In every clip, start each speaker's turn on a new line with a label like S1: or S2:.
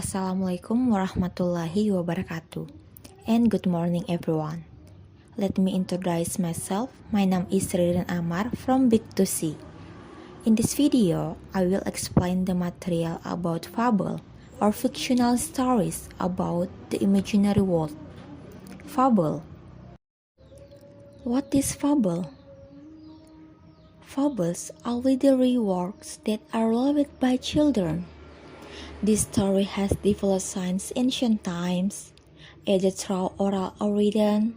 S1: Assalamualaikum warahmatullahi wabarakatuh. And good morning everyone. Let me introduce myself. My name is Ririn Amar from Big to C. In this video, I will explain the material about fable or fictional stories about the imaginary world. Fable. What is fable? Fables are literary works that are loved by children. This story has developed since ancient times, either through oral or written.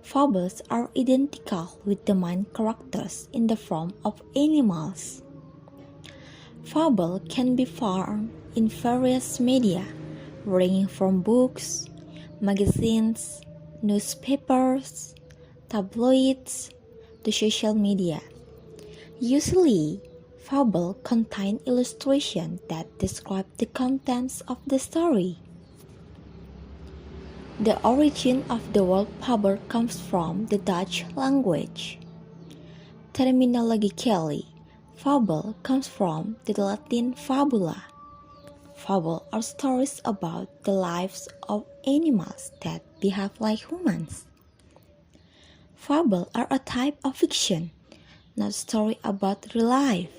S1: Fables are identical with the main characters in the form of animals. Fable can be found in various media, ranging from books, magazines, newspapers, tabloids, to social media. Usually, fable contain illustrations that describe the contents of the story. The origin of the word fable comes from the Dutch language. Terminologically, fable comes from the Latin fabula. Fable are stories about the lives of animals that behave like humans. Fable are a type of fiction, not story about real life.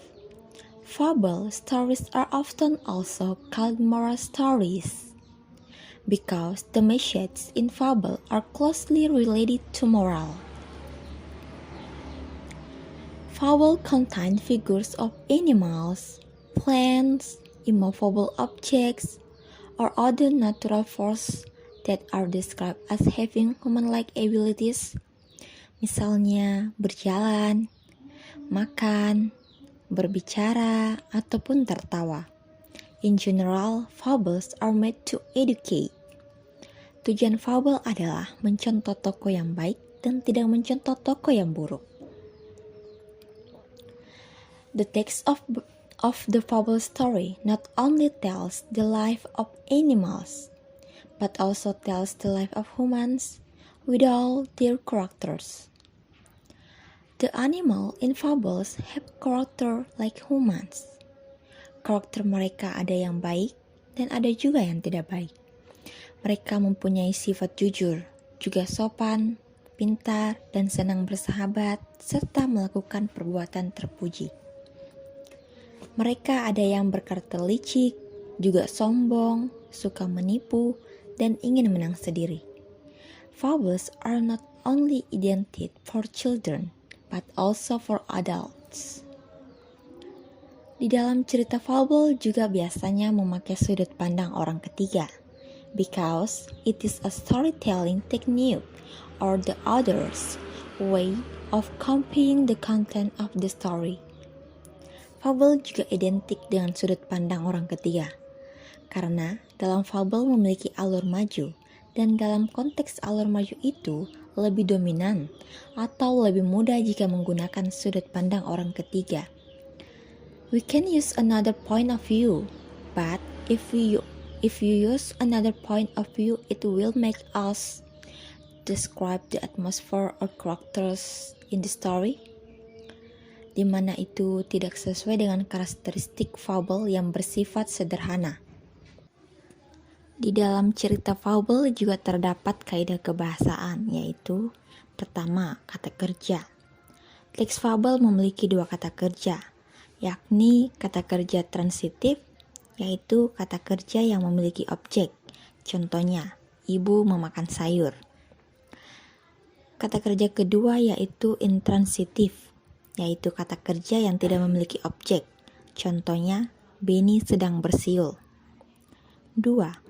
S1: Fable stories are often also called moral stories because the messages in fable are closely related to moral. Fable contain figures of animals, plants, immovable objects, or other natural forces that are described as having human-like abilities, misalnya berjalan, makan, berbicara, ataupun tertawa. In general, fables are made to educate. Tujuan fabel adalah mencontoh tokoh yang baik dan tidak mencontoh tokoh yang buruk. The text of the fable story not only tells the life of animals, but also tells the life of humans with all their characters. The animal in fables have character like humans. Karakter mereka ada yang baik dan ada juga yang tidak baik. Mereka mempunyai sifat jujur, juga sopan, pintar, dan senang bersahabat, serta melakukan perbuatan terpuji. Mereka ada yang berkarakter licik, juga sombong, suka menipu, dan ingin menang sendiri. Fables are not only intended for children, but also for adults. Di dalam cerita fable juga biasanya memakai sudut pandang orang ketiga, because it is a storytelling technique or the other's way of conveying the content of the story. Fable juga identik dengan sudut pandang orang ketiga, karena dalam fable memiliki alur maju, dan dalam konteks alur maju itu lebih dominan atau lebih mudah jika menggunakan sudut pandang orang ketiga. We can use another point of view, but if you use another point of view, it will make us describe the atmosphere or characters in the story, di mana itu tidak sesuai dengan karakteristik fable yang bersifat sederhana. Di dalam cerita fable juga terdapat kaidah kebahasaan, yaitu pertama, kata kerja. Teks fable memiliki dua kata kerja, yakni kata kerja transitif, yaitu kata kerja yang memiliki objek. Contohnya, ibu memakan sayur. Kata kerja kedua yaitu intransitif, yaitu kata kerja yang tidak memiliki objek. Contohnya, Beni sedang bersiul. 2.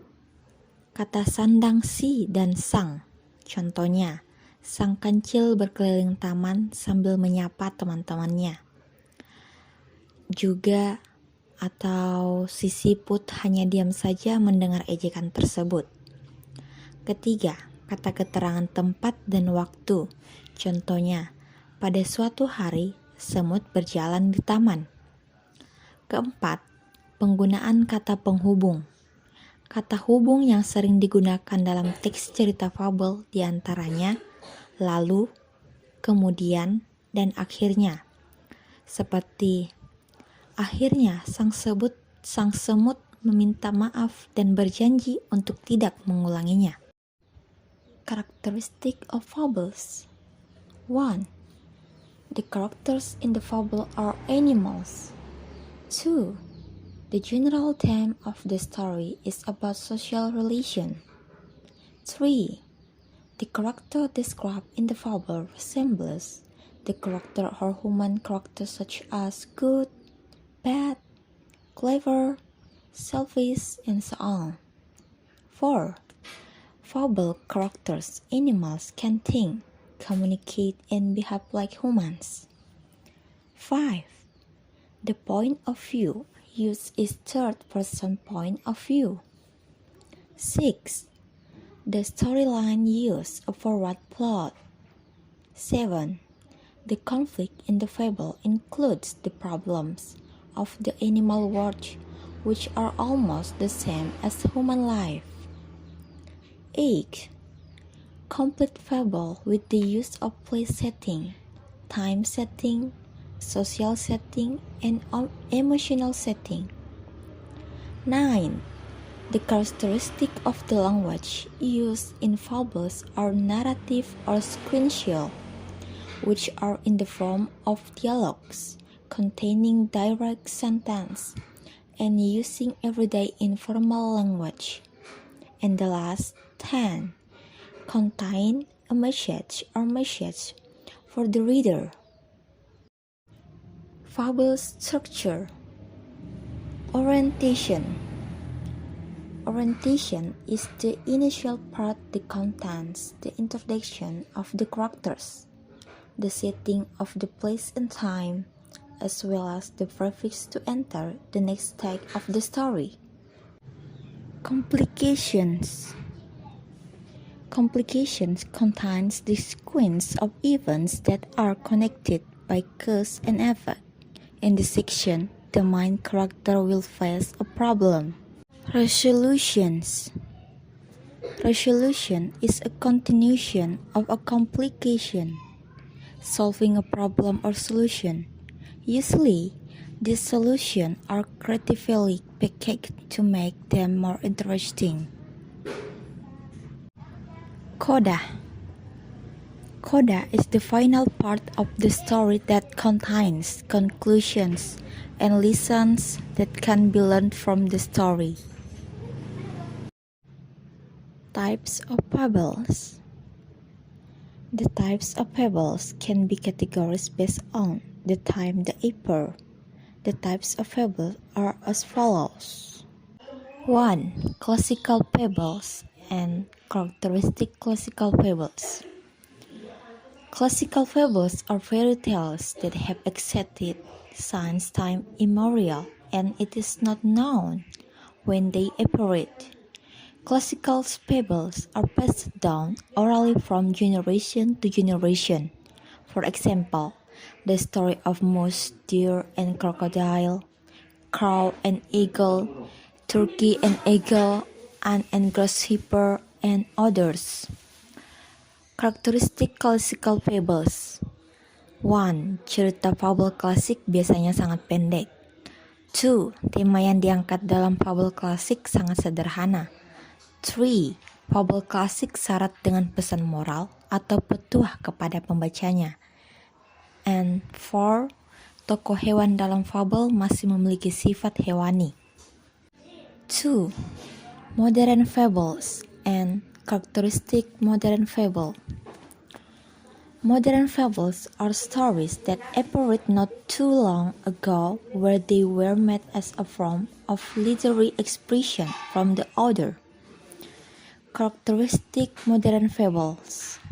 S1: Kata sandang si dan sang. Contohnya, sang kancil berkeliling taman sambil menyapa teman-temannya. Juga atau si siput hanya diam saja mendengar ejekan tersebut. Ketiga, kata keterangan tempat dan waktu. Contohnya, pada suatu hari semut berjalan di taman. Keempat, penggunaan kata penghubung. Kata hubung yang sering digunakan dalam teks cerita fabel diantaranya lalu, kemudian, dan akhirnya. Seperti akhirnya sang semut meminta maaf, dan berjanji untuk tidak mengulanginya. Characteristic of fables. 1. The characters in the fable are animals. 2. The general theme of the story is about social relation. 3. The character described in the fable resembles the character or human characters such as good, bad, clever, selfish, and so on. 4. Fable characters, animals can think, communicate, and behave like humans. 5. The point of view used is third-person point of view. 6. The storyline used a forward plot. 7. The conflict in the fable includes the problems of the animal world, which are almost the same as human life. 8. Complete fable with the use of place setting, time setting, social setting, and emotional setting. 9. The characteristic of the language used in fables are narrative or sequential, which are in the form of dialogues containing direct sentence and using everyday informal language. And the last 10 contain a message or message for the reader. Fable structure. Orientation. Orientation is the initial part that contains the introduction of the characters, the setting of the place and time, as well as the prefix to enter the next stage of the story. Complications. Complications contains the sequence of events that are connected by cause and effect. In this section, the main character will face a problem. Resolutions. Resolution is a continuation of a complication, solving a problem or solution. Usually, these solutions are creatively packaged to make them more interesting. Coda. Coda is the final part of the story that contains conclusions and lessons that can be learned from the story. Types of fables. The types of fables can be categorized based on the time they appear. The types of fables are as follows. 1. Classical fables and characteristic classical fables. Classical fables are fairy tales that have existed since time immemorial, and it is not known when they appeared. Classical fables are passed down orally from generation to generation. For example, the story of mouse, deer, and crocodile, crow and eagle, turkey and eagle, ant and grasshopper, and others. Characteristic classical fables. 1. Cerita fabel klasik biasanya sangat pendek. 2. Tema yang diangkat dalam fabel klasik sangat sederhana. 3. Fabel klasik syarat dengan pesan moral atau petuah kepada pembacanya. And 4. Tokoh hewan dalam fabel masih memiliki sifat hewani. 2. Modern fables and characteristic modern fable. Modern fables are stories that appeared not too long ago where they were made as a form of literary expression from the author. Characteristic modern fables.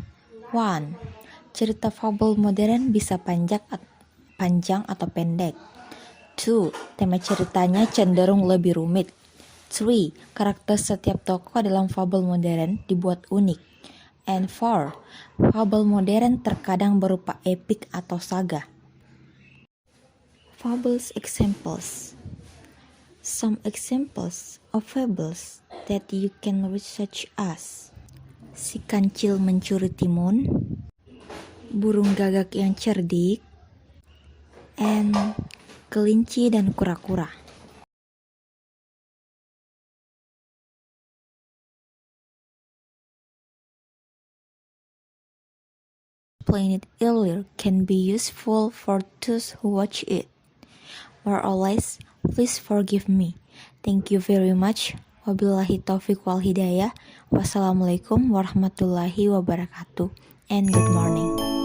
S1: 1. Cerita fabel modern bisa panjang atau pendek. 2. Tema ceritanya cenderung lebih rumit. 3. Karakter setiap tokoh dalam fabel modern dibuat unik. And 4. Fabel modern terkadang berupa epik atau saga. Fables examples. Some examples of fables that you can read such as Si Kancil Mencuri Timun, Burung Gagak yang Cerdik, and Kelinci dan Kura-Kura. explained earlier can be useful for those who watch it. More or less, please forgive me. Thank you very much. Wabillahi taufiq wal hidayah. Wassalamualaikum warahmatullahi wabarakatuh. And good morning.